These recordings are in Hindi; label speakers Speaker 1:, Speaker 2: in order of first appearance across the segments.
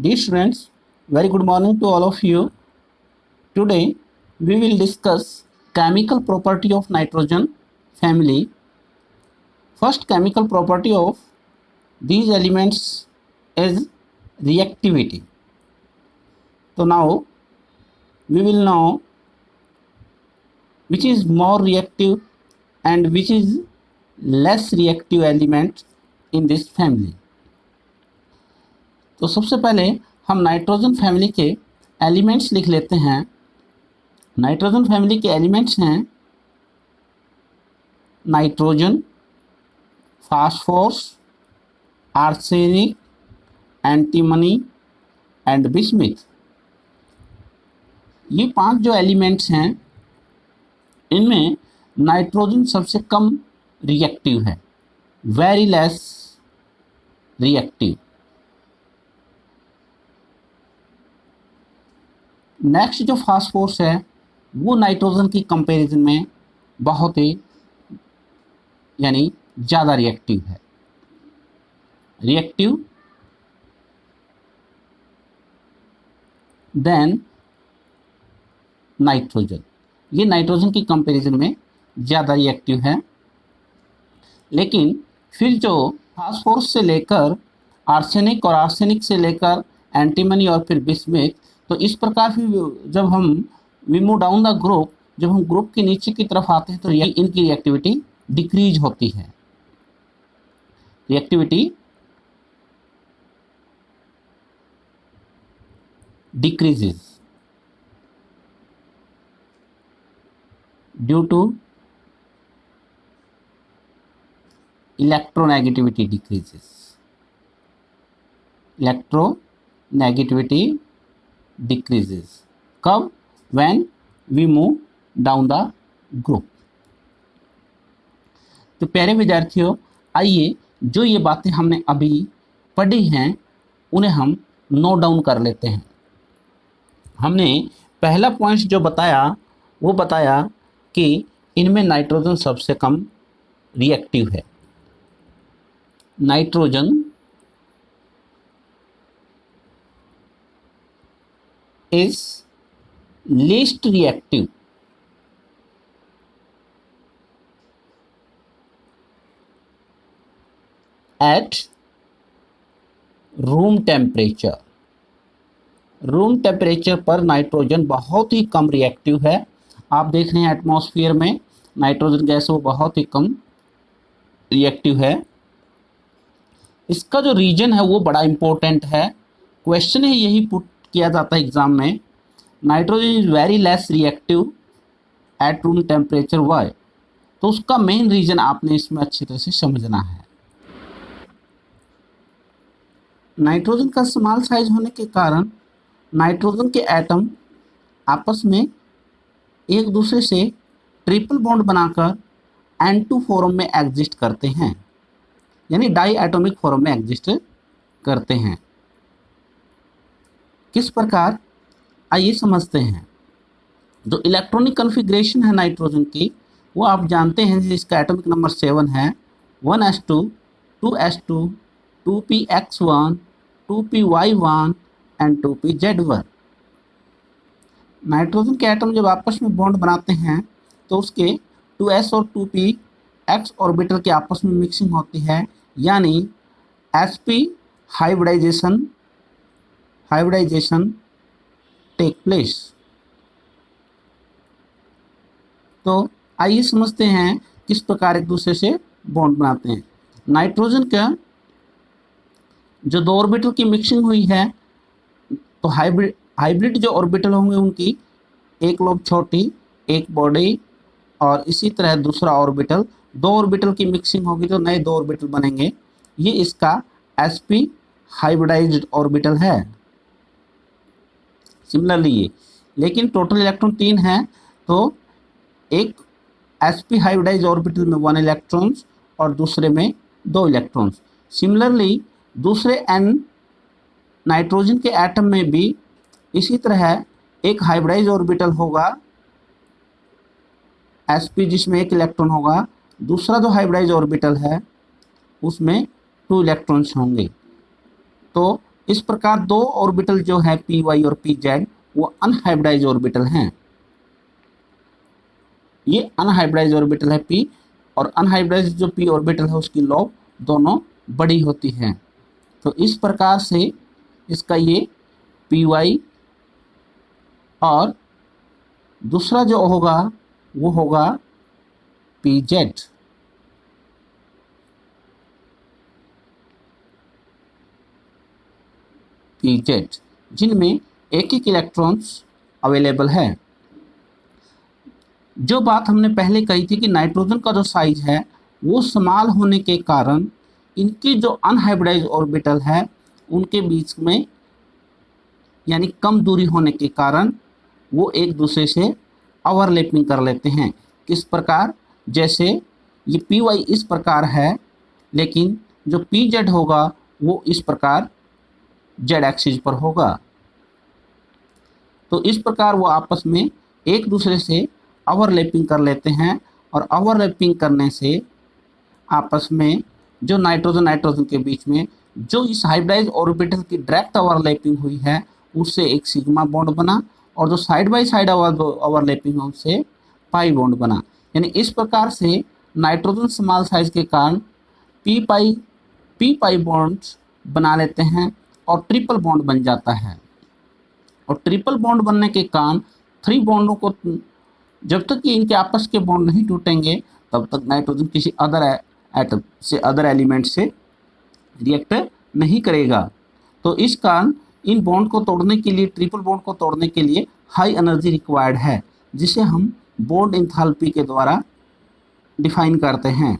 Speaker 1: Dear students, very good morning to all of you. Today we will discuss chemical property of nitrogen family. First chemical property of these elements is reactivity. So now we will know which is more reactive and which is less reactive element in this family. तो सबसे पहले हम नाइट्रोजन फैमिली के एलिमेंट्स लिख लेते हैं। नाइट्रोजन फैमिली के एलिमेंट्स हैं nitrogen, phosphorus, arsenic, antimony and bismuth. ये 5 जो एलिमेंट्स हैं इनमें नाइट्रोजन सबसे कम रिएक्टिव है, वेरी लेस रिएक्टिव। नेक्स्ट जो फास्फोरस है वो नाइट्रोजन की कंपैरिजन में बहुत ही यानी ज़्यादा रिएक्टिव है, रिएक्टिव देन नाइट्रोजन। ये नाइट्रोजन की कंपैरिजन में ज़्यादा रिएक्टिव है। लेकिन फिर जो फास्फोरस से लेकर आर्सेनिक और आर्सेनिक से लेकर एंटीमनी और फिर बिस्मिथ, तो इस प्रकार फिर जब हम we move down the group, जब हम ग्रुप के नीचे की तरफ आते हैं तो इनकी रिएक्टिविटी डिक्रीज होती है। Reactivity decreases due to electronegativity decreases. Electronegativity decreases कब? when we move down the group। तो प्यारे विद्यार्थियों, आइए जो ये बातें हमने अभी पढ़ी हैं उन्हें हम नोट डाउन कर लेते हैं। हमने पहला पॉइंट जो बताया वो बताया कि इनमें नाइट्रोजन सबसे कम रिएक्टिव है। Nitrogen is least reactive at room temperature. Room temperature पर नाइट्रोजन बहुत ही कम रिएक्टिव है। आप देख रहे हैं एटमॉस्फेयर में नाइट्रोजन गैस वो बहुत ही कम रिएक्टिव है। इसका जो रीजन है वो बड़ा इम्पोर्टेंट है। क्वेश्चन है यही पुट किया जाता है एग्जाम में, nitrogen is very less reactive at room temperature, why? तो उसका मेन रीजन आपने इसमें अच्छी तरह से समझना है। नाइट्रोजन का स्मॉल साइज होने के कारण नाइट्रोजन के एटम आपस में एक दूसरे से ट्रिपल बॉन्ड बनाकर N2 फॉर्म में एग्जिस्ट करते हैं, यानी डाई एटॉमिक फॉर्म में एग्जिस्ट करते हैं। किस प्रकार, आइए समझते हैं। जो इलेक्ट्रॉनिक कॉन्फ़िगरेशन है नाइट्रोजन की वो आप जानते हैं, जिसका एटॉमिक नंबर 7 है, 1s2 2s2 2px1 2py1 and 2pz1। Nitrogen के एटम जब आपस में बॉन्ड बनाते हैं तो उसके 2s और 2px ऑर्बिटल के आपस में मिक्सिंग होती है, यानी sp हाइब्रिडाइजेशन टेक प्लेस। तो आइए समझते हैं किस प्रकार एक दूसरे से बॉन्ड बनाते हैं। नाइट्रोजन का जो 2 ऑर्बिटल की मिक्सिंग हुई है तो हाइब्रिड जो ऑर्बिटल होंगे उनकी एक लोब छोटी, एक बॉडी और इसी तरह दूसरा ऑर्बिटल, 2 ऑर्बिटल की मिक्सिंग होगी तो नए 2 ऑर्बिटल बनेंगे। ये इसका sp हाइब्रिडाइज्ड ऑर्बिटल है। सिमिलरली ये, लेकिन टोटल इलेक्ट्रॉन 3 है तो एक sp हाइब्रिडाइज्ड ऑर्बिटल में 1 इलेक्ट्रॉन्स और दूसरे में 2 इलेक्ट्रॉन्स। सिमिलरली दूसरे n नाइट्रोजन के एटम में भी इसी तरह एक हाइब्रिडाइज्ड ऑर्बिटल होगा sp जिसमें 1 इलेक्ट्रॉन होगा, दूसरा जो हाइब्रिडाइज्ड ऑर्बिटल है उसमें 2 इलेक्ट्रॉन्स होंगे। तो इस प्रकार दो ऑर्बिटल जो है पी वाई और पी जेड वो अनहाइब्रिडाइज ऑर्बिटल हैं। ये अनहाइब्रिडाइज ऑर्बिटल है पी, और अनहाइब्रिडाइज जो पी ऑर्बिटल है उसकी लॉब दोनों बड़ी होती हैं। तो इस प्रकार से इसका ये पी वाई और दूसरा जो होगा वो होगा पी जेड। पी जेड जिनमें एक एक इलेक्ट्रॉन्स अवेलेबल है। जो बात हमने पहले कही थी कि नाइट्रोजन का जो साइज है वो स्मॉल होने के कारण इनकी जो अनहाइब्रिडाइज ऑर्बिटल है उनके बीच में यानी कम दूरी होने के कारण वो एक दूसरे से ओवरलैपिंग कर लेते हैं। किस प्रकार, जैसे ये पी वाई इस प्रकार है, लेकिन जो पी जेड होगा वो इस प्रकार जेड एक्सिस पर होगा। तो इस प्रकार वो आपस में एक दूसरे से ओवरलैपिंग कर लेते हैं, और ओवरलैपिंग करने से आपस में जो नाइट्रोजन के बीच में जो इस हाइब्रिडाइज ऑर्बिटल की डायरेक्ट ओवरलैपिंग हुई है उससे एक सिग्मा बॉन्ड बना, और जो साइड बाय साइड ओवरलैपिंग है उससे पाई बॉन्ड बना। यानी इस प्रकार से नाइट्रोजन स्मॉल साइज के कारण पी पाई बॉन्ड्स बना लेते हैं और ट्रिपल बॉन्ड बन जाता है। और ट्रिपल बॉन्ड बनने के कारण थ्री बॉन्डों को जब तक कि इनके आपस के बॉन्ड नहीं टूटेंगे तब तक नाइट्रोजन किसी अदर एलिमेंट से रिएक्ट नहीं करेगा। तो इस कारण इन बॉन्ड को तोड़ने के लिए, ट्रिपल बॉन्ड को तोड़ने के लिए हाई एनर्जी रिक्वायर्ड है, जिसे हम बॉन्ड इंथैल्पी के द्वारा डिफाइन करते हैं।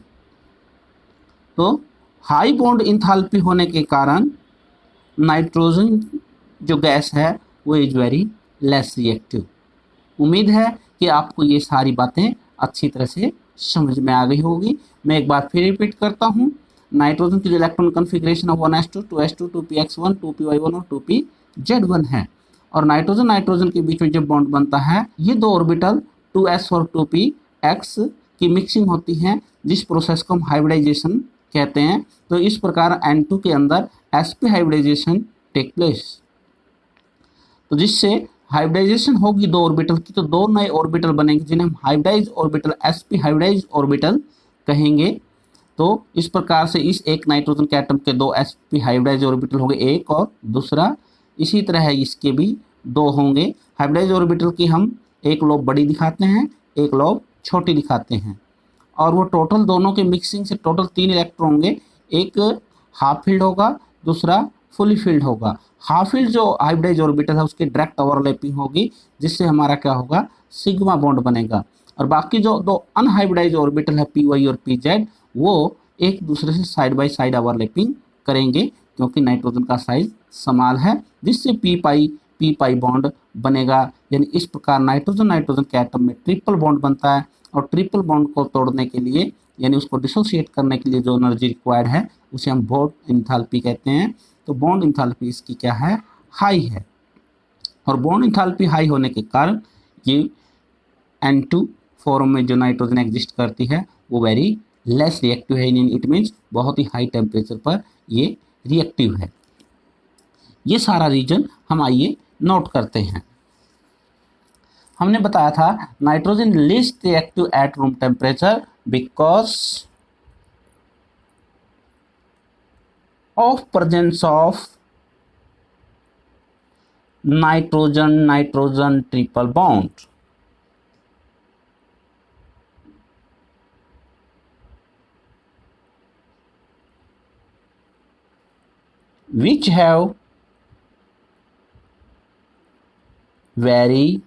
Speaker 1: तो हाई बॉन्ड इंथैल्पी होने के कारण नाइट्रोजन जो गैस है वो इज वेरी लेस रिएक्टिव। उम्मीद है कि आपको ये सारी बातें अच्छी तरह से समझ में आ गई होगी। मैं एक बार फिर रिपीट करता हूँ। नाइट्रोजन की जो इलेक्ट्रॉन कन्फिग्रेशन है 1s2, 2s2, 2px1, 2py1 और 2pz1 है। और नाइट्रोजन के बीच में जब बॉन्ड बनता है ये दो ऑर्बिटल 2s और 2px की मिक्सिंग होती है, जिस प्रोसेस को हम हाइब्रिडाइजेशन कहते हैं। तो इस प्रकार N2 के अंदर sp हाइब्रिडाइजेशन टेक प्लेस। तो जिससे हाइब्रिडाइजेशन होगी दो ऑर्बिटल की, तो दो नए ऑर्बिटल बनेंगे जिन्हें हम hybridize orbital, sp hybridize orbital कहेंगे। तो इस प्रकार से इस एक नाइट्रोजन के एटम के दो sp हाइब्रिडाइज ऑर्बिटल होंगे, एक और दूसरा। इसी तरह है इसके भी दो होंगे। हाइब्रिडाइज ऑर्बिटल की हम एक लोब बड़ी दिखाते हैं, एक लोब छोटी दिखाते हैं, और वो टोटल दोनों के मिक्सिंग से टोटल 3 इलेक्ट्रॉन होंगे। एक हाफ फील्ड होगा, दूसरा फुली फील्ड होगा। हाफ फील्ड जो हाइब्रिडाइज ऑर्बिटल है उसकी डायरेक्ट ओवरलैपिंग होगी, जिससे हमारा क्या होगा, सिग्मा बॉन्ड बनेगा। और बाकी जो दो अनहाइब्रिडाइज ऑर्बिटल है पी वाई और पी जेड वो एक दूसरे से साइड बाय साइड ओवरलैपिंग करेंगे, क्योंकि नाइट्रोजन का साइज स्मॉल है, जिससे पी पाई बॉन्ड बनेगा। यानी इस प्रकार नाइट्रोजन के एटम में ट्रिपल बॉन्ड बनता है, और ट्रिपल बॉन्ड को तोड़ने के लिए यानी उसको डिसोसिएट करने के लिए जो एनर्जी रिक्वायर्ड है उसे हम बॉन्ड इंथैल्पी कहते हैं। तो बॉन्ड इंथैल्पी इसकी क्या है, हाई है। और बॉन्ड इंथैल्पी हाई होने के कारण ये N2 फॉर्म में जो नाइट्रोजन एग्जिस्ट करती है वो वेरी लेस रिएक्टिव है। इट मीन्स बहुत ही हाई टेम्परेचर पर ये रिएक्टिव है। ये सारा रीजन हम आइए नोट करते हैं। हमने बताया था nitrogen least reactive at room temperature because of presence of nitrogen triple bond. which have very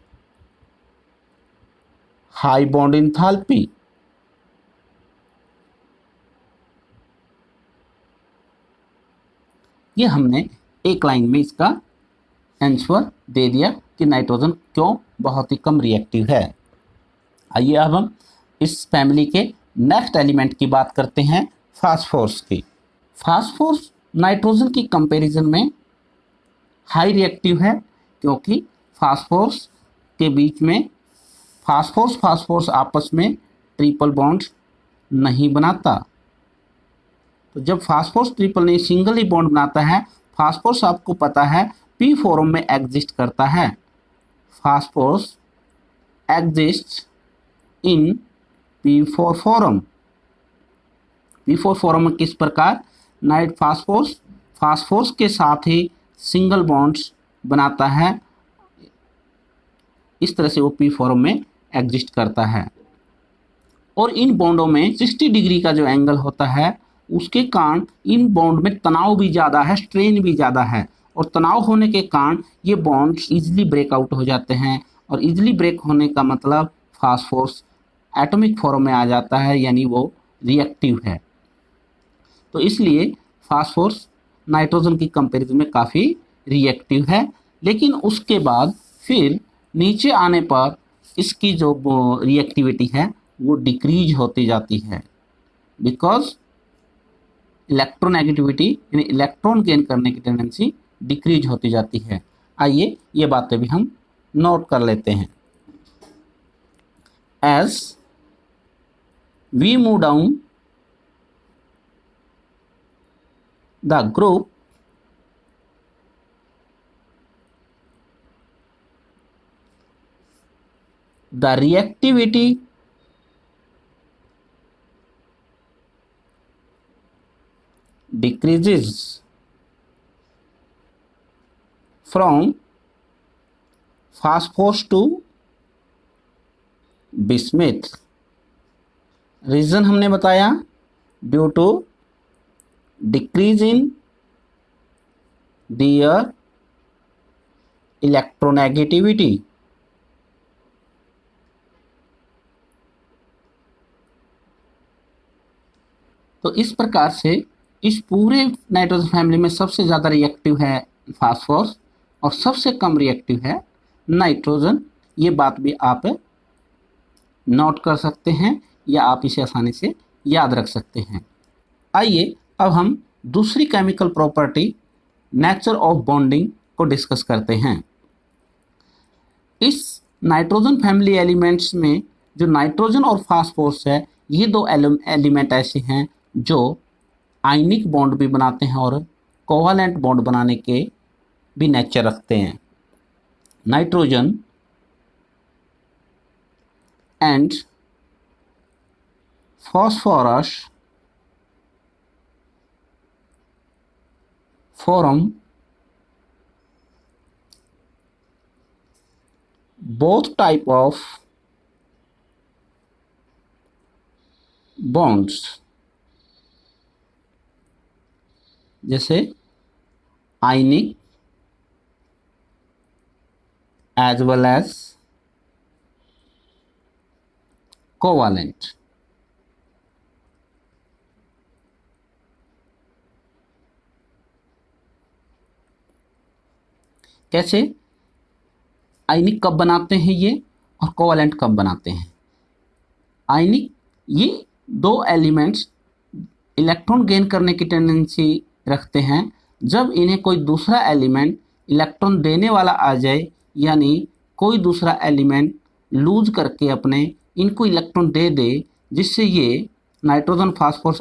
Speaker 1: high bond enthalpy. ये हमने एक लाइन में इसका आंसर दे दिया कि नाइट्रोजन क्यों बहुत ही कम रिएक्टिव है। आइए अब हम इस फैमिली के नेक्स्ट एलिमेंट की बात करते हैं, फास्फोरस की। फास्फोरस नाइट्रोजन की कंपैरिजन में हाई रिएक्टिव है, क्योंकि फास्फोरस के बीच में फास्फोरस आपस में ट्रिपल बॉन्ड नहीं बनाता। तो जब फास्फोरस ट्रिपल नहीं सिंगल ही बॉन्ड बनाता है फास्फोरस आपको पता है पी फॉर्म में एग्जिस्ट करता है। Phosphorus exist in P4 form. P4 form में किस प्रकार? नाइट फास्फोरस फास्फोरस के साथ ही सिंगल बॉन्ड्स बनाता है, इस तरह से वो P फॉर्म में एग्जिस्ट करता है। और इन बॉन्डों में 60 डिग्री का जो एंगल होता है उसके कारण इन बॉन्ड में तनाव भी ज़्यादा है, स्ट्रेन भी ज़्यादा है, और तनाव होने के कारण ये बॉन्ड्स इजीली ब्रेकआउट हो जाते हैं। और इजीली ब्रेक होने का मतलब फास्फोरस एटॉमिक फॉर्म में आ जाता है, यानी वो रिएक्टिव है। तो इसलिए फास्फोरस नाइट्रोजन की कंपैरिजन में काफ़ी रिएक्टिव है। लेकिन उसके बाद फिर नीचे आने पर इसकी जो रिएक्टिविटी है वो डिक्रीज होती जाती है, बिकॉज इलेक्ट्रोनेगेटिविटी यानी इलेक्ट्रॉन गेन करने की टेंडेंसी डिक्रीज होती जाती है। आइए ये बातें भी हम नोट कर लेते हैं। As we move down the group, the reactivity decreases from phosphorus to bismuth। Reason हमने बताया due to decrease in their electronegativity. तो इस प्रकार से इस पूरे नाइट्रोजन फैमिली में सबसे ज़्यादा रिएक्टिव है फास्फोरस और सबसे कम रिएक्टिव है नाइट्रोजन। ये बात भी आप नोट कर सकते हैं या आप इसे आसानी से याद रख सकते हैं। आइए अब हम दूसरी chemical property nature of bonding को डिस्कस करते हैं। इस नाइट्रोजन फैमिली एलिमेंट्स में जो नाइट्रोजन और फास्फोरस है, ये दो एलिमेंट ऐसे हैं जो आयनिक बॉन्ड भी बनाते हैं और कोवैलेंट बॉन्ड बनाने के भी नेचर रखते हैं। Nitrogen and phosphorus form both type of bonds, जैसे आयनिक as well as कोवैलेंट। कैसे? आयनिक कब बनाते हैं ये और कोवैलेंट कब बनाते हैं? आयनिक, ये दो एलिमेंट्स इलेक्ट्रॉन गेन करने की टेंडेंसी रखते हैं जब इन्हें कोई दूसरा एलिमेंट इलेक्ट्रॉन देने वाला आ जाए, यानी कोई दूसरा एलिमेंट लूज करके अपने इनको इलेक्ट्रॉन दे दे, जिससे ये नाइट्रोजन फास्फोरस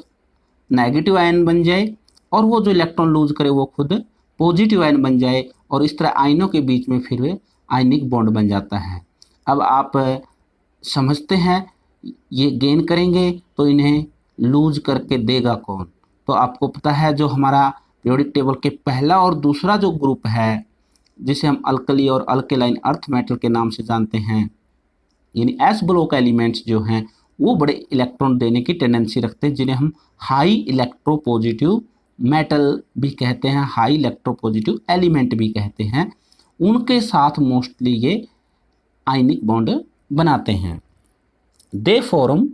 Speaker 1: नेगेटिव आयन बन जाए और वो जो इलेक्ट्रॉन लूज करे वो खुद पॉजिटिव आयन बन जाए, और इस तरह आयनों के बीच में फिर आयनिक बॉन्ड बन जाता है। अब आप समझते हैं ये गेन करेंगे तो इन्हें लूज करके देगा कौन? तो आपको पता है जो हमारा पीरियोडिक टेबल के पहला और दूसरा जो ग्रुप है, जिसे हम अल्कली और अल्केलाइन अर्थ मेटल के नाम से जानते हैं, यानी एस ब्लॉक एलिमेंट्स जो हैं वो बड़े इलेक्ट्रॉन देने की टेंडेंसी रखते हैं, जिन्हें हम हाई इलेक्ट्रोपॉजिटिव मेटल भी कहते हैं, हाई इलेक्ट्रोपॉजिटिव एलिमेंट भी कहते हैं। उनके साथ मोस्टली ये आयनिक बॉन्ड बनाते हैं। They form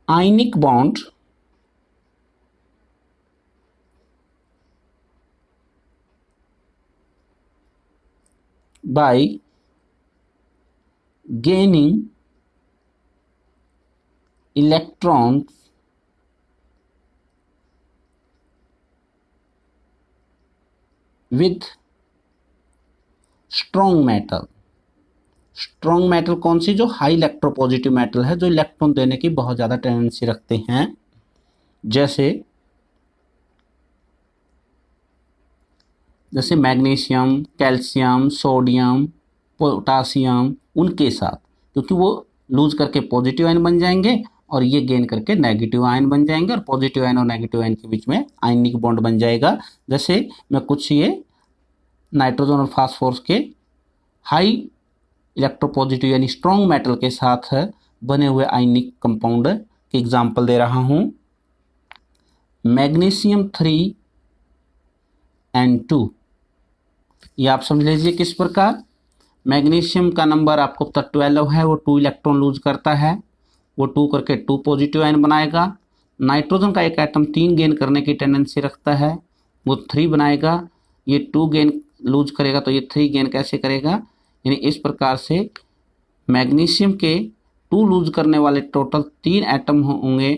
Speaker 1: ionic bond by gaining electrons with strong metal। Strong metal कौन सी? जो हाई इलेक्ट्रोपॉजिटिव मेटल है, जो इलेक्ट्रॉन देने की बहुत ज़्यादा टेंडेंसी रखते हैं, जैसे मैग्नीशियम, कैल्शियम, सोडियम, पोटासियम, उनके साथ, क्योंकि वो लूज करके पॉजिटिव आयन बन जाएंगे और ये गेन करके नेगेटिव आयन बन जाएंगे और पॉजिटिव आयन और नेगेटिव आयन के बीच में आयनिक बॉन्ड बन जाएगा। जैसे मैं कुछ ये नाइट्रोजन और फास्फोरस के हाई इलेक्ट्रोपॉजिटिव यानी स्ट्रॉन्ग मेटल के साथ बने हुए आयनिक कंपाउंड के एग्जाम्पल दे रहा हूं। मैग्नीशियम 3N2, ये आप समझ लीजिए किस प्रकार। मैग्नीशियम का नंबर आपको पता 12 है, वो 2 इलेक्ट्रॉन लूज करता है, वो 2 करके 2 पॉजिटिव आयन बनाएगा। नाइट्रोजन का एक एटम 3 गेन करने की टेंडेंसी रखता है, वो 3 बनाएगा। ये 2 गेन लूज करेगा तो ये 3 गेन कैसे करेगा? यानी इस प्रकार से मैग्नीशियम के 2 लूज करने वाले टोटल 3 एटम होंगे,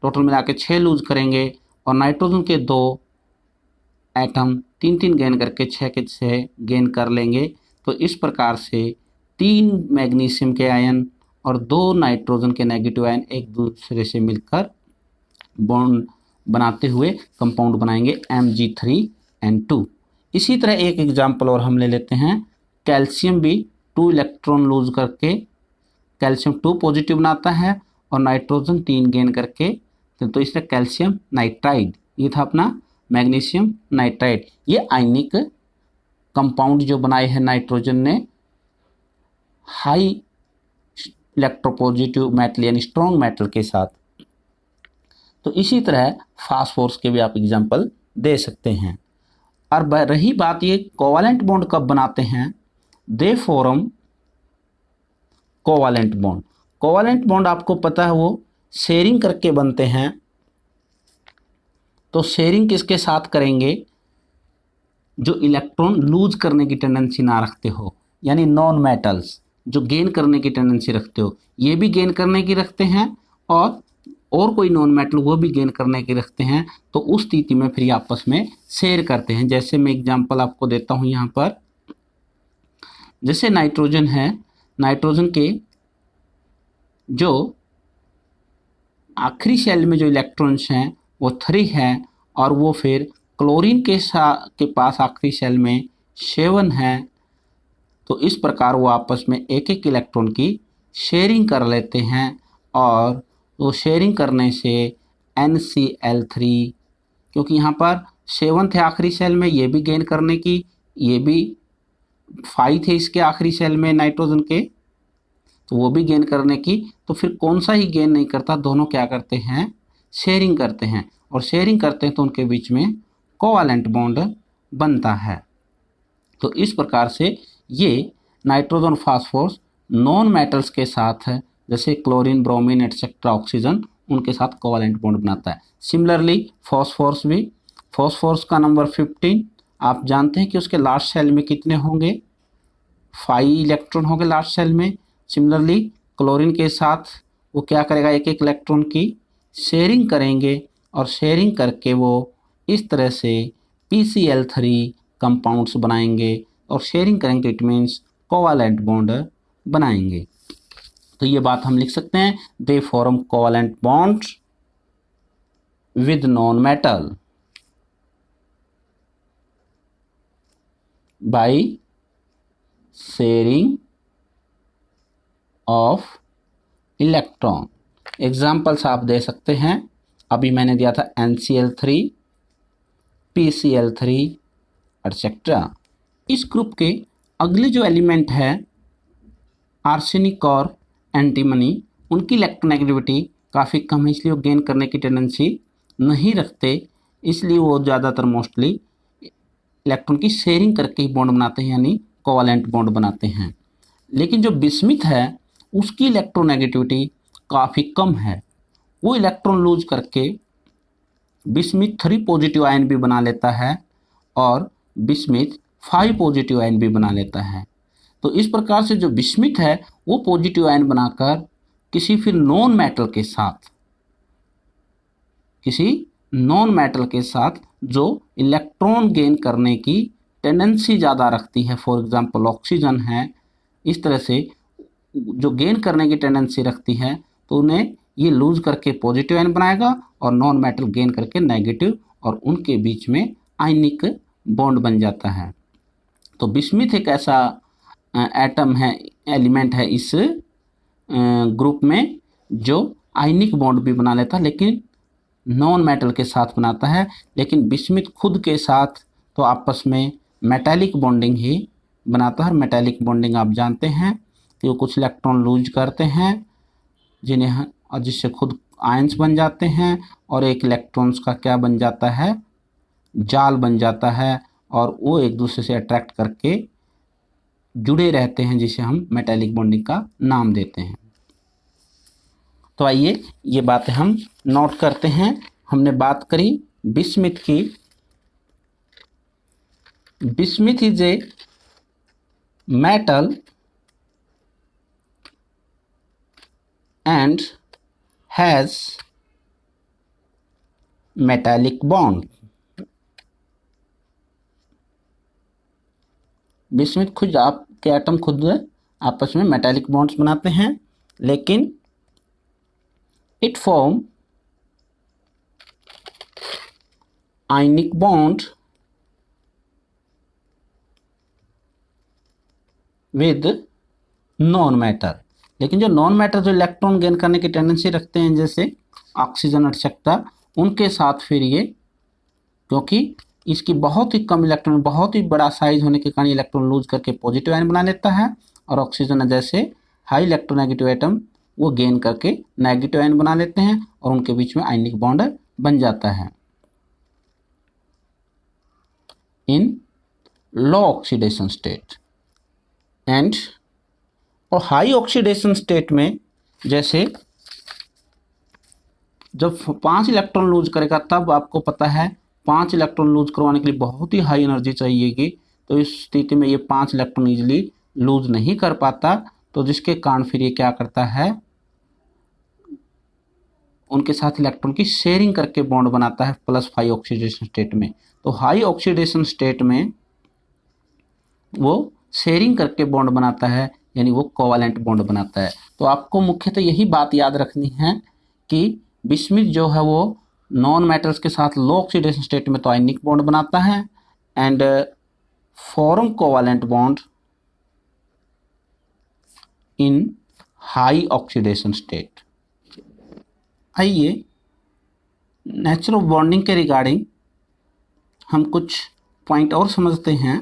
Speaker 1: टोटल मिला के 6 लूज करेंगे, और नाइट्रोजन के 2 एटम 3 गेन करके 6 के 6 गेन कर लेंगे। तो इस प्रकार से 3 मैग्नीशियम के आयन और 2 नाइट्रोजन के नेगेटिव आयन एक दूसरे से मिलकर बॉन्ड बनाते हुए कंपाउंड बनाएंगे Mg3N2। इसी तरह एक एग्जाम्पल और हम ले लेते हैं। कैल्शियम भी 2 इलेक्ट्रॉन लूज करके कैल्शियम 2 पॉजिटिव बनाता है और नाइट्रोजन 3 गेन करके, तो इसलिए कैल्शियम नाइट्राइड, ये था अपना मैग्नीशियम नाइट्राइड। ये आयनिक कंपाउंड जो बनाए हैं नाइट्रोजन ने हाई इलेक्ट्रोपॉजिटिव मेटल यानी स्ट्रॉन्ग मेटल के साथ। तो इसी तरह फास्फोरस के भी आप एग्जाम्पल दे सकते हैं। और रही बात ये कोवैलेंट बॉन्ड कब बनाते हैं, they form covalent bond. Covalent bond आपको पता है वो शेयरिंग करके बनते हैं। तो शेयरिंग किसके साथ करेंगे? जो इलेक्ट्रॉन लूज करने की टेंडेंसी ना रखते हो, यानी नॉन मेटल्स जो गेन करने की टेंडेंसी रखते हो, ये भी गेन करने की रखते हैं और कोई नॉन मेटल वो भी गेन करने की रखते हैं। तो उस स्थिति में फिर आपस में शेयर करते हैं। जैसे मैं एग्जांपल आपको देता हूं यहाँ पर, जैसे नाइट्रोजन है, नाइट्रोजन के जो आखिरी शेल में जो इलेक्ट्रॉन्स हैं वो 3 हैं, और वो फिर क्लोरीन के पास आखिरी शेल में 7 है। तो इस प्रकार वो आपस में एक एक इलेक्ट्रॉन की शेयरिंग कर लेते हैं, और वो शेयरिंग करने से NCl3, क्योंकि यहाँ पर 7 थे आखिरी सेल में, ये भी गेन करने की, ये भी 5 थे इसके आखिरी सेल में नाइट्रोजन के, तो वो भी गेन करने की। तो फिर कौन सा ही गेन नहीं करता, दोनों क्या करते हैं, शेयरिंग करते हैं, और शेयरिंग करते हैं तो उनके बीच में कोवैलेंट बॉन्ड बनता है। तो इस प्रकार से ये नाइट्रोजन फास्फोरस नॉन मेटल्स के साथ है, जैसे क्लोरीन, ब्रोमीन एटसेट्रा, ऑक्सीजन, उनके साथ कोवैलेंट बॉन्ड बनाता है। सिमिलरली फॉस्फोरस भी, फॉस्फोरस का नंबर 15, आप जानते हैं कि उसके लास्ट सेल में कितने होंगे, 5 इलेक्ट्रॉन होंगे लास्ट सेल में। सिमिलरली क्लोरीन के साथ वो क्या करेगा, एक एक इलेक्ट्रॉन की शेयरिंग करेंगे, और शेयरिंग करके वो इस तरह से PCl3 कंपाउंड्स बनाएंगे, और शेयरिंग करेंगे, इट मीन्स कोवैलेंट बॉन्ड बनाएंगे। तो ये बात हम लिख सकते हैं, they form covalent bonds with non metal by sharing of electron. Examples आप दे सकते हैं, अभी मैंने दिया था NCl3, PCl3 एटसेट्रा। इस ग्रुप के अगले जो एलिमेंट है आर्सेनिक और एंटीमनी, उनकी इलेक्ट्रोनेगेटिविटी काफ़ी कम है, इसलिए वो गेन करने की टेंडेंसी नहीं रखते, इसलिए वो ज़्यादातर मोस्टली इलेक्ट्रॉन की शेयरिंग करके ही बॉन्ड बनाते हैं, यानी कोवैलेंट बॉन्ड बनाते हैं। लेकिन जो बिस्मिथ है उसकी इलेक्ट्रोनेगेटिविटी काफ़ी कम है, वो इलेक्ट्रॉन लूज करके बिस्मिथ 3 पॉजिटिव आयन भी बना लेता है, और बिस्मिथ 5 पॉजिटिव आयन भी बना लेता है। तो इस प्रकार से जो बिस्मिथ है वो पॉजिटिव आयन बनाकर किसी फिर नॉन मेटल के साथ जो इलेक्ट्रॉन गेन करने की टेंडेंसी ज़्यादा रखती है, फॉर एग्जांपल ऑक्सीजन है इस तरह से जो गेन करने की टेंडेंसी रखती है तो उन्हें ये लूज करके पॉजिटिव आयन बनाएगा और नॉन मेटल गेन करके नेगेटिव, और उनके बीच में आयनिक बॉन्ड बन जाता है। तो बिस्मिथ एक ऐसा एटम है, एलिमेंट है इस ग्रुप में जो आयनिक बॉन्ड भी बना लेता है, लेकिन नॉन मेटल के साथ बनाता है। लेकिन बिस्मिथ खुद के साथ तो आपस में मेटालिक बॉन्डिंग ही बनाता है। मेटालिक बॉन्डिंग आप जानते हैं कि वो कुछ इलेक्ट्रॉन लूज करते हैं जिन्हें, और जिससे खुद आयंस बन जाते हैं, और एक इलेक्ट्रॉन्स का क्या बन जाता है, जाल बन जाता है, और वो एक दूसरे से अट्रैक्ट करके जुड़े रहते हैं, जिसे हम मेटालिक बॉन्डिंग का नाम देते हैं। तो आइए ये बातें हम नोट करते हैं। हमने बात करी बिस्मिथ की। Bismuth is a metal and has metallic bond। Bismuth खुद आपके एटम खुद आपस में मेटालिक बॉन्ड्स बनाते हैं, लेकिन it form ionic bond with non matter. लेकिन जो नॉन मैटर जो इलेक्ट्रॉन गेन करने की टेंडेंसी रखते हैं, जैसे ऑक्सीजन एक्सेट्रा, उनके साथ फिर ये, क्योंकि इसकी बहुत ही कम इलेक्ट्रॉन, बहुत ही बड़ा साइज होने के कारण इलेक्ट्रॉन लूज करके पॉजिटिव आयन बना लेता है, और ऑक्सीजन जैसे हाई इलेक्ट्रोनेगेटिव एटम वो गेन करके नेगेटिव आयन बना लेते हैं, और उनके बीच में आयनिक बॉन्ड बन जाता है इन लो ऑक्सीडेशन स्टेट। एंड और हाई ऑक्सीडेशन स्टेट में जैसे जब 5 इलेक्ट्रॉन लूज करेगा, तब आपको पता है 5 इलेक्ट्रॉन लूज करवाने के लिए बहुत ही हाई एनर्जी चाहिएगी। तो इस स्थिति में ये 5 इलेक्ट्रॉन इजीली लूज नहीं कर पाता, तो जिसके कारण फिर ये क्या करता है, उनके साथ इलेक्ट्रॉन की शेयरिंग करके बॉन्ड बनाता है +5 ऑक्सीडेशन स्टेट में। तो हाई ऑक्सीडेशन स्टेट में वो शेयरिंग करके बॉन्ड बनाता है, यानी वो कोवैलेंट बॉन्ड बनाता है। तो आपको मुख्यतः यही बात याद रखनी है कि बिस्मिथ जो है वो नॉन मेटल्स के साथ लो ऑक्सीडेशन स्टेट में तो आयनिक बॉन्ड बनाता है, and form covalent bond in high oxidation state. आइए नेचर ऑफ बॉन्डिंग के रिगार्डिंग हम कुछ पॉइंट और समझते हैं।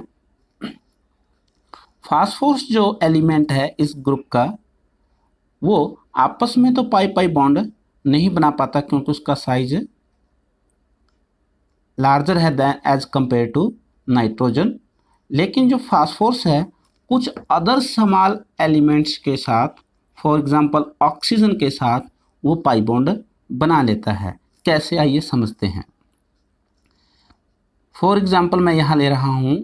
Speaker 1: फास्फोरस जो एलिमेंट है इस ग्रुप का, वो आपस में तो पाई पाई बॉन्ड नहीं बना पाता, क्योंकि उसका साइज लार्जर है than as compare to nitrogen. लेकिन जो फास्फोरस है कुछ अदर स्मॉल एलिमेंट्स के साथ, फॉर एग्जांपल ऑक्सीजन के साथ, वो पाई बॉन्ड बना लेता है। कैसे, आइए समझते हैं। फॉर एग्जांपल मैं यहाँ ले रहा हूँ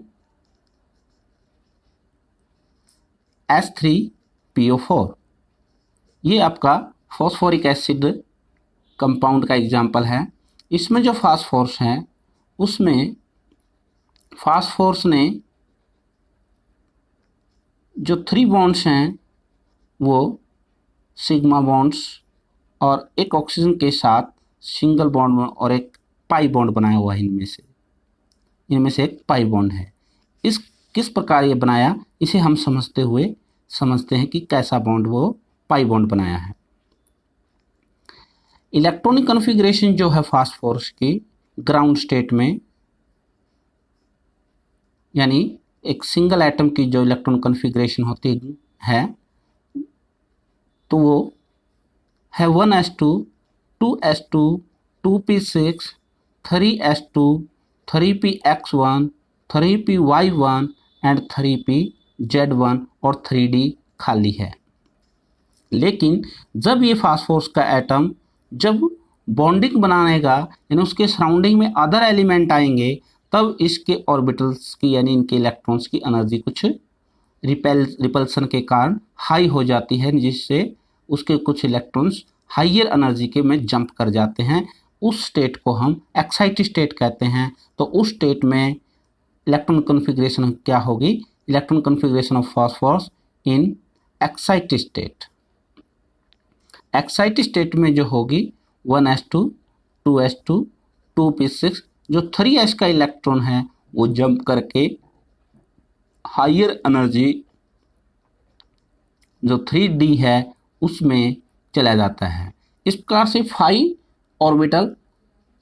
Speaker 1: H3PO4। ये आपका फॉस्फोरिक एसिड कंपाउंड का एग्जाम्पल है। इसमें जो फास्फोरस हैं उसमें फास्फोरस ने जो 3 बॉन्ड्स हैं वो सिग्मा बॉन्ड्स और एक ऑक्सीजन के साथ सिंगल बॉन्ड और एक पाई बॉन्ड बनाया हुआ है। इनमें से एक पाई बॉन्ड है। इस किस प्रकार ये बनाया, इसे हम समझते हैं कि कैसा बॉन्ड वो पाई बॉन्ड बनाया है। इलेक्ट्रॉनिक कॉन्फ़िगरेशन जो है फास्फोरस की ग्राउंड स्टेट में, यानी एक सिंगल एटम की जो इलेक्ट्रॉन कॉन्फ़िगरेशन होती है, तो वो है 1s2, 2s2, 2p6, 3s2, 3px1, 3py1 and 3pz1 और 3d खाली है। लेकिन जब ये फास्फोरस का एटम जब बॉन्डिंग बनाएगा, यानी उसके सराउंडिंग में अदर एलिमेंट आएंगे, तब इसके ऑर्बिटल्स की यानी इनके इलेक्ट्रॉन्स की एनर्जी कुछ रिपल्सन के कारण हाई हो जाती है, जिससे उसके कुछ इलेक्ट्रॉन्स हाइयर एनर्जी के में जंप कर जाते हैं। उस स्टेट को हम एक्साइटेड स्टेट कहते हैं। तो उस स्टेट में इलेक्ट्रॉन कॉन्फ़िगरेशन क्या होगी, electron configuration of phosphorus in excited state. Excited state में जो होगी 1s2 2s2 2p6, जो 3s का इलेक्ट्रॉन है वो जंप करके हायर एनर्जी जो 3d है उसमें चला जाता है। इस प्रकार से 5 orbital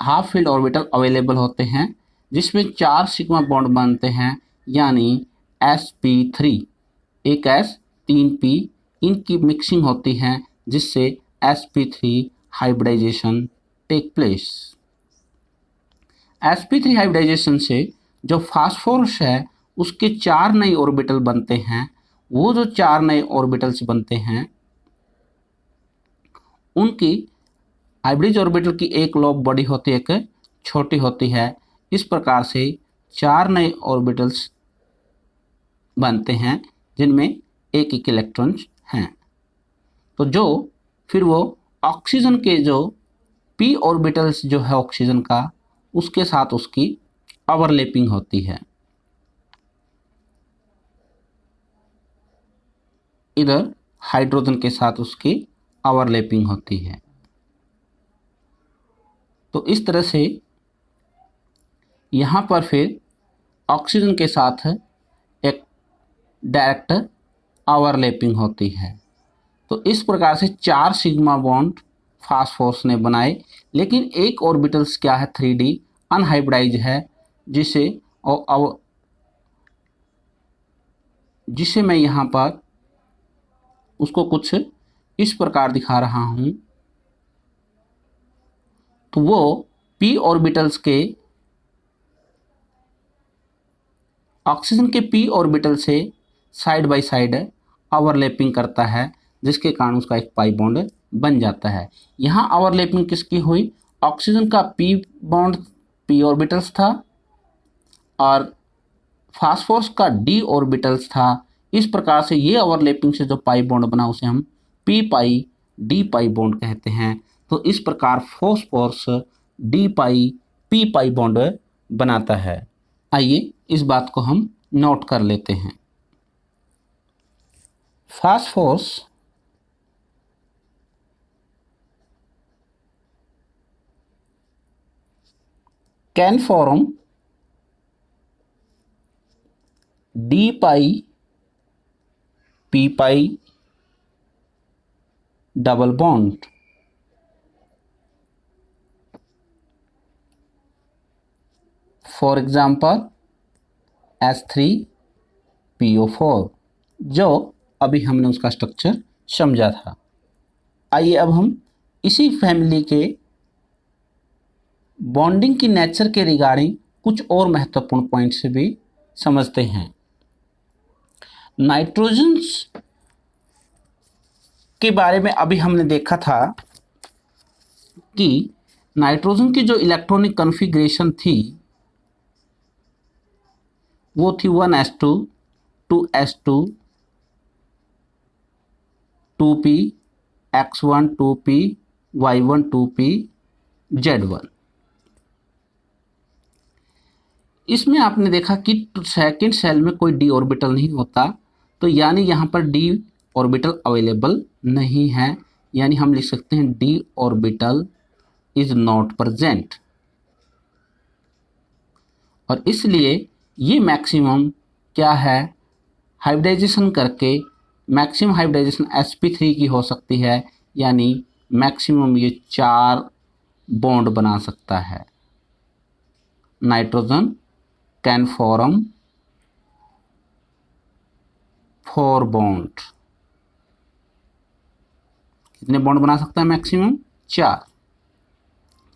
Speaker 1: half filled orbital available होते हैं जिसमें 4 सिग्मा बॉन्ड बनते हैं, यानी sp3, एक s 3p, इनकी मिक्सिंग होती है जिससे sp3 hybridisation take place. sp3 hybridisation से जो फास्फोरस है उसके 4 नए ऑर्बिटल बनते हैं। वो जो 4 नए ऑर्बिटल्स बनते हैं उनकी हाइब्रिड ऑर्बिटल की एक लोब बड़ी होती है, एक छोटी होती है। इस प्रकार से 4 नए ऑर्बिटल्स बनते हैं जिनमें एक एक इलेक्ट्रॉन्स हैं। तो जो फिर वो ऑक्सीजन के जो p ऑर्बिटल्स जो है ऑक्सीजन का, उसके साथ उसकी ओवरलैपिंग होती है। इधर हाइड्रोजन के साथ उसकी ओवरलैपिंग होती है। तो इस तरह से यहाँ पर फिर ऑक्सीजन के साथ एक डायरेक्ट ओवरलैपिंग होती है। तो इस प्रकार से 4 सिग्मा बॉन्ड फास्फोरस ने बनाए, लेकिन एक ऑर्बिटल्स क्या है 3d अनहाइब्रिडाइज है, जिसे मैं यहाँ पर उसको कुछ इस प्रकार दिखा रहा हूँ। तो वो p ऑर्बिटल्स के ऑक्सीजन के p ऑर्बिटल से साइड बाय साइड ओवरलैपिंग करता है, जिसके कारण उसका एक पाई बॉन्ड बन जाता है। यहाँ ओवरलैपिंग किसकी हुई? ऑक्सीजन का p बॉन्ड p ऑर्बिटल्स था और फास्फोरस का d ऑर्बिटल्स था। इस प्रकार से ये ओवरलैपिंग से जो पाई बॉन्ड बना उसे हम p पाई d पाई बॉन्ड कहते हैं। तो इस प्रकार फास्फोरस d पाई p पाई बॉन्ड बनाता है। आइए इस बात को हम नोट कर लेते हैं। Phosphorus can form d pi p pi double bond. For example S3PO4, जो अभी हमने उसका स्ट्रक्चर समझा था। आइए अब हम इसी फैमिली के बॉन्डिंग की नेचर के रिगार्डिंग कुछ और महत्वपूर्ण पॉइंट से भी समझते हैं। नाइट्रोजन्स के बारे में अभी हमने देखा था कि नाइट्रोजन की जो इलेक्ट्रॉनिक कॉन्फ़िगरेशन थी वो थी 1s2 2s2 2p x1 2p y1 2p z1। इसमें आपने देखा कि सेकेंड सेल में कोई d ऑर्बिटल नहीं होता, तो यानी यहाँ पर d ऑर्बिटल अवेलेबल नहीं है, यानी हम लिख सकते हैं d orbital is not present. और इसलिए ये मैक्सिमम क्या है, हाइब्रिडाइजेशन करके मैक्सिमम हाइब्रिडाइजेशन sp3 की हो सकती है, यानी मैक्सिमम ये 4 बॉन्ड बना सकता है। Nitrogen can form 4 bond. कितने बॉन्ड बना सकता है? मैक्सिमम 4।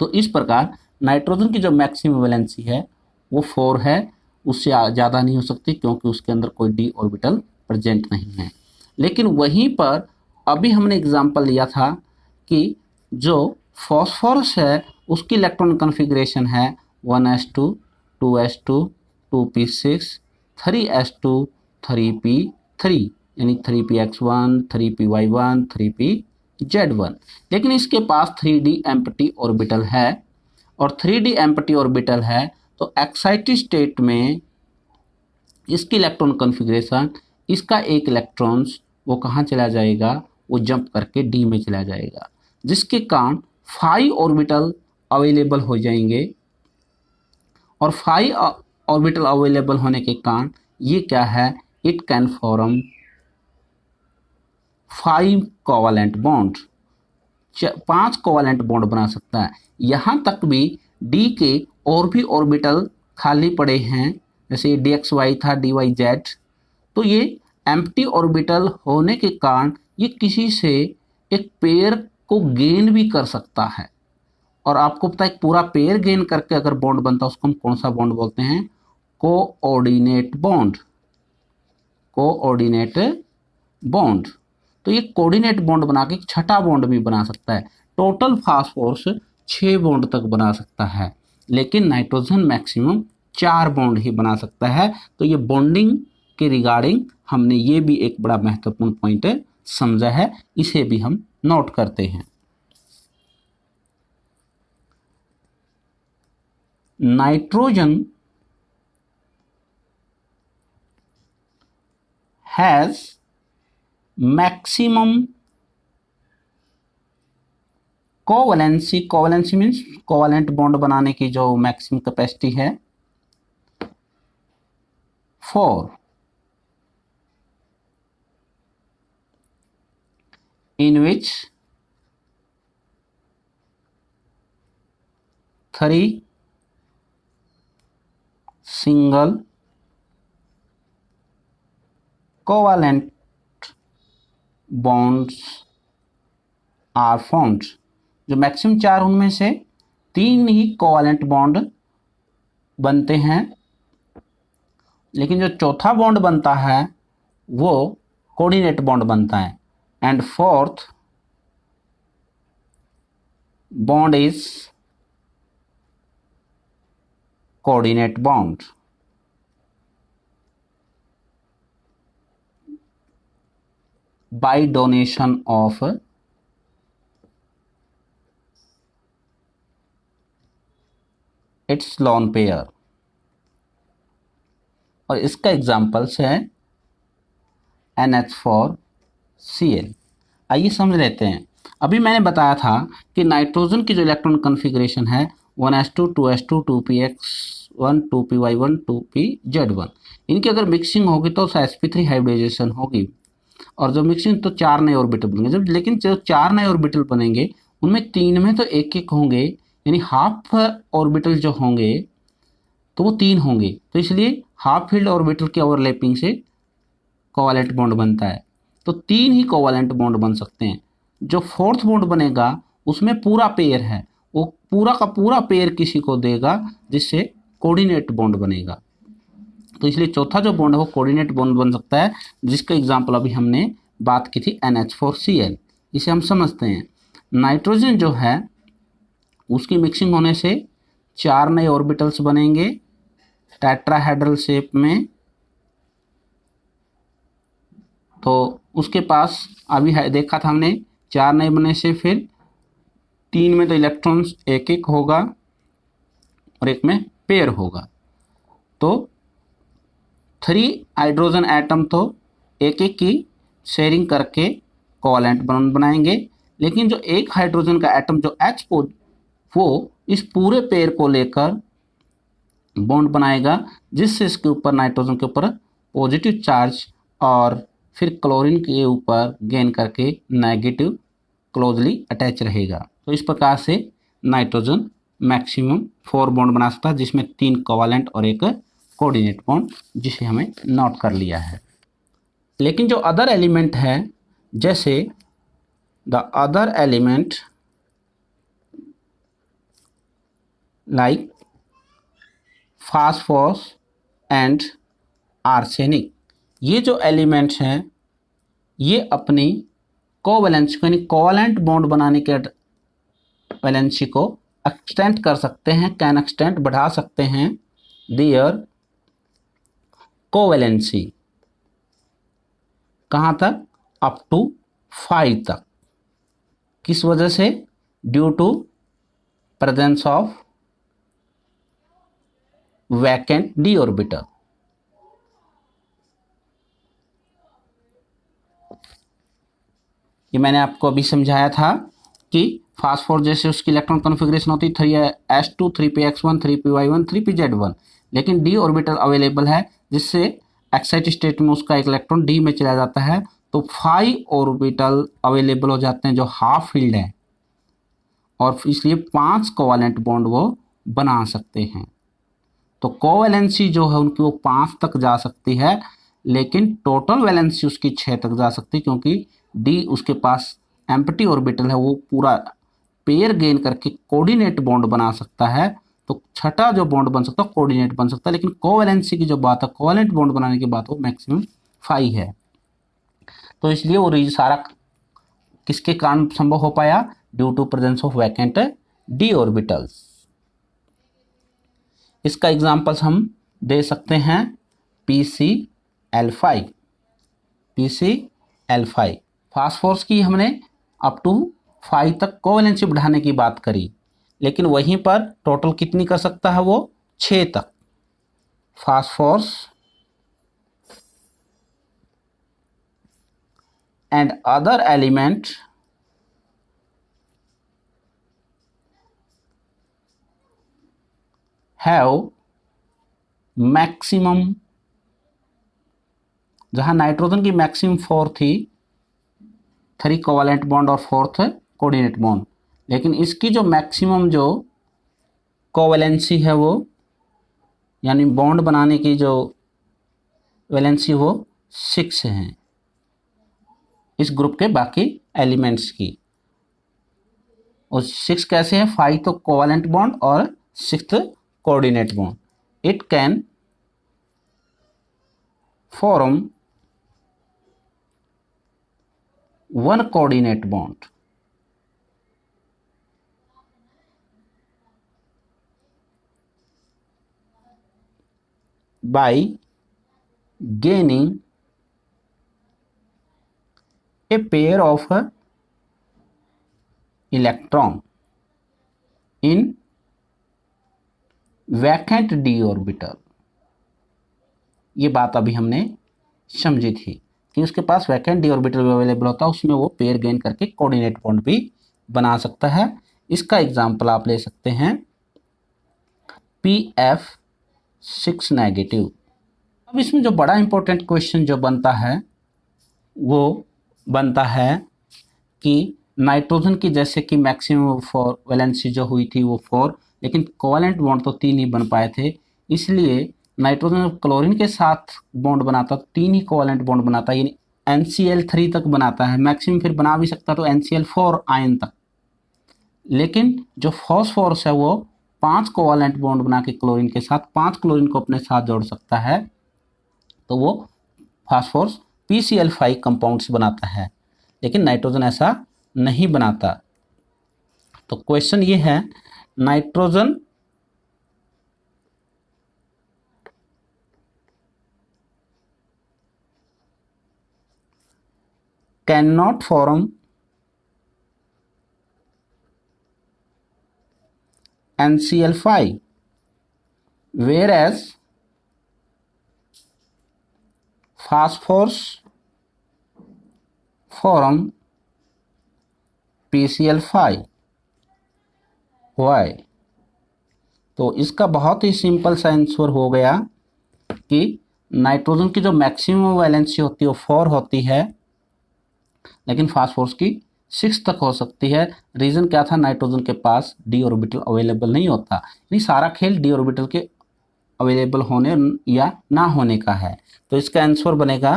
Speaker 1: तो इस प्रकार नाइट्रोजन की जो मैक्सिमम वैलेंसी है वो 4 है, उससे ज़्यादा नहीं हो सकती क्योंकि उसके अंदर कोई d ऑर्बिटल प्रेजेंट नहीं है। लेकिन वहीं पर अभी हमने एग्जांपल लिया था कि जो फॉस्फोरस है उसकी इलेक्ट्रॉन कॉन्फ़िगरेशन है 1s2 2s2 2p6 3s2 3p3, यानी 3px1 3py1 3pz1। लेकिन इसके पास 3d एम्प्टी ऑर्बिटल है, और 3d एम्प्टी ऑर्बिटल है तो एक्साइटेड स्टेट में इसकी इलेक्ट्रॉन कॉन्फ़िगरेशन इसका एक इलेक्ट्रॉन्स वो कहाँ चला जाएगा, वो जंप करके डी में चला जाएगा, जिसके कारण 5 ऑर्बिटल अवेलेबल हो जाएंगे। और 5 ऑर्बिटल अवेलेबल होने के कारण ये क्या है, it can form 5 covalent bond, 5 covalent bond बना सकता है। यहाँ तक भी डी के और भी ऑर्बिटल खाली पड़े हैं, जैसे dxy था dyz, तो ये एम्प्टी ऑर्बिटल होने के कारण ये किसी से एक पेयर को गेन भी कर सकता है। और आपको पता है पूरा पेयर गेन करके अगर बॉन्ड बनता है उसको हम कौन सा बॉन्ड बोलते हैं, कोऑर्डिनेट बॉन्ड, कोऑर्डिनेट बॉन्ड। तो ये कोऑर्डिनेट बॉन्ड बना के छठा बॉन्ड भी बना सकता है। टोटल फास्फोरस 6 बॉन्ड तक बना सकता है, लेकिन नाइट्रोजन मैक्सिमम 4 बॉन्ड ही बना सकता है। तो ये बॉन्डिंग के रिगार्डिंग हमने ये भी एक बड़ा महत्वपूर्ण पॉइंट समझा है, इसे भी हम नोट करते हैं। Nitrogen has maximum covalency, covalency means covalent bond बनाने की जो मैक्सिमम कैपेसिटी है, for in which 3 single covalent bonds are formed। जो मैक्सिमम 4 उनमें से 3 ही कोवैलेंट बॉन्ड बनते हैं, लेकिन जो चौथा बॉन्ड बनता है वो कोऑर्डिनेट बॉन्ड बनता है। And fourth bond is coordinate bond. By donation of its lone pair. और इसका एग्जाम्पल्स है NH4Cl। आइए समझ लेते हैं। अभी मैंने बताया था कि नाइट्रोजन की जो इलेक्ट्रॉन कन्फिग्रेशन है 1s2 2s2 2px1 2py1 2pz1, इनकी अगर मिक्सिंग होगी तो sp3 हाइब्रिडाइजेशन होगी, और जो मिक्सिंग तो 4 नए ऑर्बिटल बनेंगे। जब लेकिन जो 4 नए ऑर्बिटल बनेंगे उनमें 3 में तो एक एक होंगे, यानी हाफ ऑर्बिटल जो होंगे तो वो 3 होंगे, तो इसलिए हाफ फील्ड ऑर्बिटल की ओवरलैपिंग से कोवैलेंट बॉन्ड बनता है। तो 3 ही कोवैलेंट बॉन्ड बन सकते हैं। जो फोर्थ बॉन्ड बनेगा उसमें पूरा पेयर है, वो पूरा का पूरा पेयर किसी को देगा, जिससे कोऑर्डिनेट बॉन्ड बनेगा। तो इसलिए चौथा जो बॉन्ड है वो कोऑर्डिनेट बॉन्ड बन सकता है, जिसका एग्जाम्पल अभी हमने बात की थी NH4Cl। इसे हम समझते हैं। नाइट्रोजन जो है उसकी मिक्सिंग होने से 4 नए ऑर्बिटल्स बनेंगे टेट्राहेड्रल शेप में। तो उसके पास अभी है देखा था हमने 4 नए बनने से फिर 3 में तो इलेक्ट्रॉन्स एक एक होगा और एक में पेयर होगा, तो 3 हाइड्रोजन एटम तो एक एक की शेयरिंग करके कोवैलेंट बॉन्ड बनाएंगे। लेकिन जो एक हाइड्रोजन का एटम जो H वो इस पूरे पेयर को लेकर बॉन्ड बनाएगा, जिससे इसके ऊपर नाइट्रोजन के ऊपर पॉजिटिव चार्ज और फिर क्लोरीन के ऊपर गेन करके नेगेटिव क्लोजली अटैच रहेगा। तो इस प्रकार से नाइट्रोजन मैक्सिमम 4 बॉन्ड बना सकता है, जिसमें 3 कोवैलेंट और एक कोऑर्डिनेट बॉन्ड, जिसे हमें नोट कर लिया है। लेकिन जो अदर एलिमेंट है, जैसे the other element like phosphorus and arsenic, ये जो एलिमेंट्स हैं ये अपनी कोवैलेंसी यानी कोवैलेंट बॉन्ड बनाने के वैलेंसी को एक्सटेंड कर सकते हैं, कैन एक्सटेंड बढ़ा सकते हैं देयर कोवैलेंसी। कहाँ तक? अप टू 5 तक। किस वजह से? Due to presence of vacant D orbital. ये मैंने आपको अभी समझाया था कि फास्फोर जैसे उसकी इलेक्ट्रॉन कॉन्फ़िगरेशन होती है 3s2 3px1 3py1 3pz1, लेकिन d ऑर्बिटल अवेलेबल है जिससे एक्साइटेड स्टेट में उसका एक इलेक्ट्रॉन d में चला जाता है, तो 5 ऑर्बिटल अवेलेबल हो जाते हैं जो हाफ फील्ड है, और इसलिए 5 कोवेलेंट बॉन्ड वो बना सकते हैं। तो कोवैलेंसी जो है उनकी वो 5 तक जा सकती है, लेकिन टोटल वैलेंसी उसकी 6 तक जा सकती है, क्योंकि डी उसके पास एम्प्टी ऑर्बिटल है, वो पूरा पेयर गेन करके कोऑर्डिनेट बॉन्ड बना सकता है। तो छठा जो बॉन्ड बन सकता है कोऑर्डिनेट बन सकता है, लेकिन कोवैलेंसी की जो बात है, कोवैलेंट बॉन्ड बनाने की बात, वो मैक्सिमम 5 है। तो इसलिए वो सारा किसके कारण संभव हो पाया? Due to presence of vacant D orbitals. इसका एग्जांपल्स हम दे सकते हैं PCl5। PCl5 फास्फोरस की हमने अप टू 5 तक कोवैलेंसी बढ़ाने की बात करी, लेकिन वहीं पर टोटल कितनी कर सकता है वो? 6 तक। Phosphorus and other element have maximum, जहां नाइट्रोजन की मैक्सिमम 4 थी, 3 कोवैलेंट बॉन्ड और 4th कोऑर्डिनेट बॉन्ड, लेकिन इसकी जो मैक्सिमम जो कोवैलेंसी है वो, यानी बॉन्ड बनाने की जो वैलेंसी, वो 6 है इस ग्रुप के बाकी एलिमेंट्स की। और 6 कैसे है? 5 तो कोवैलेंट बॉन्ड और 6th coordinate bond. It can form 1 coordinate bond by gaining a pair of electron in vacant d orbital। ये बात अभी हमने समझी थी कि उसके पास वैकेंट डी ऑर्बिटल अवेलेबल होता है, उसमें वो पेयर गेन करके कोऑर्डिनेट बॉन्ड भी बना सकता है। इसका एग्जांपल आप ले सकते हैं PF6 नेगेटिव। अब इसमें जो बड़ा इंपॉर्टेंट क्वेश्चन जो बनता है वो बनता है कि नाइट्रोजन की जैसे कि मैक्सिमम फॉर वैलेंसी जो हुई थी वो 4, लेकिन कोवैलेंट बॉन्ड तो 3 ही बन पाए थे, इसलिए नाइट्रोजन क्लोरीन के साथ बॉन्ड बनाता तो 3 ही कोवैलेंट बॉन्ड बनाता, यानी NCl3 तक बनाता है, मैक्सिमम फिर बना भी सकता तो NCl4 आयन तक, लेकिन जो फॉस्फोरस है वो 5 कोवैलेंट बॉन्ड बना के क्लोरीन के साथ 5 क्लोरीन को अपने साथ जोड़ सकता है, तो वो फास्फोरस PCl5 कंपाउंड्स बनाता है, लेकिन नाइट्रोजन ऐसा नहीं बनाता। तो क्वेश्चन ये है, nitrogen can not form NCl5 whereas phosphorus form PCl5। Why? तो इसका बहुत ही सिंपल सा आंसर हो गया कि नाइट्रोजन की जो मैक्सिमम वैलेंसी होती है वो 4 होती है, लेकिन फास्फोरस की 6 तक हो सकती है। रीज़न क्या था? नाइट्रोजन के पास डी ऑर्बिटल अवेलेबल नहीं होता, यानी सारा खेल डी ऑर्बिटल के अवेलेबल होने या ना होने का है। तो इसका आंसर बनेगा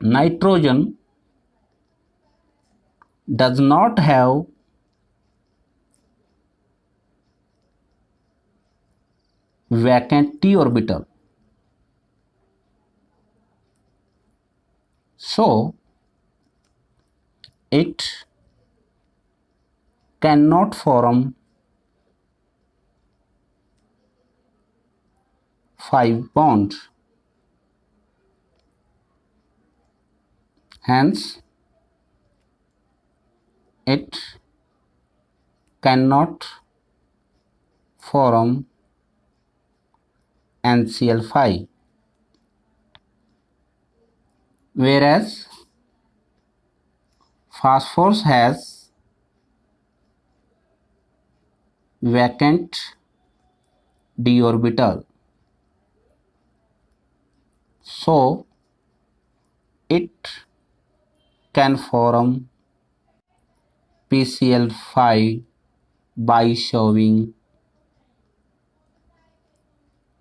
Speaker 1: nitrogen does not have vacant d orbital, so it cannot form 5 bonds, hence it cannot form NCl5, whereas phosphorus has vacant d orbital, so it can form PCl5 by showing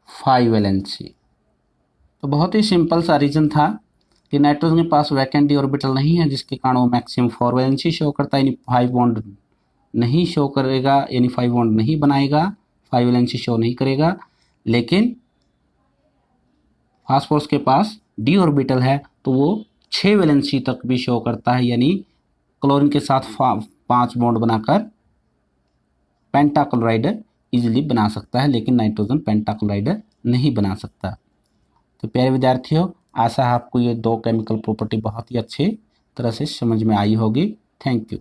Speaker 1: 5 valency. तो बहुत ही सिंपल सा रीजन था कि नाइट्रोजन के पास वैकेंट डी ऑर्बिटल नहीं है, जिसके कारण वो मैक्सिमम 4 वैलेंसी शो करता है, यानी 5 बॉन्ड नहीं शो करेगा, यानी 5 बॉन्ड नहीं बनाएगा, 5 वैलेंसी शो नहीं करेगा। लेकिन फास्फोरस के पास डी ऑर्बिटल है तो वो 6 वैलेंसी तक भी शो करता है, यानी क्लोरीन के साथ 5 बॉन्ड बनाकर पेंटाक्लोराइड इजीली बना सकता है, लेकिन नाइट्रोजन पेंटाक्लोराइड नहीं बना सकता। तो प्यारे विद्यार्थियों, आशा है आपको ये 2 केमिकल प्रॉपर्टी बहुत ही अच्छी तरह से समझ में आई होगी। Thank you.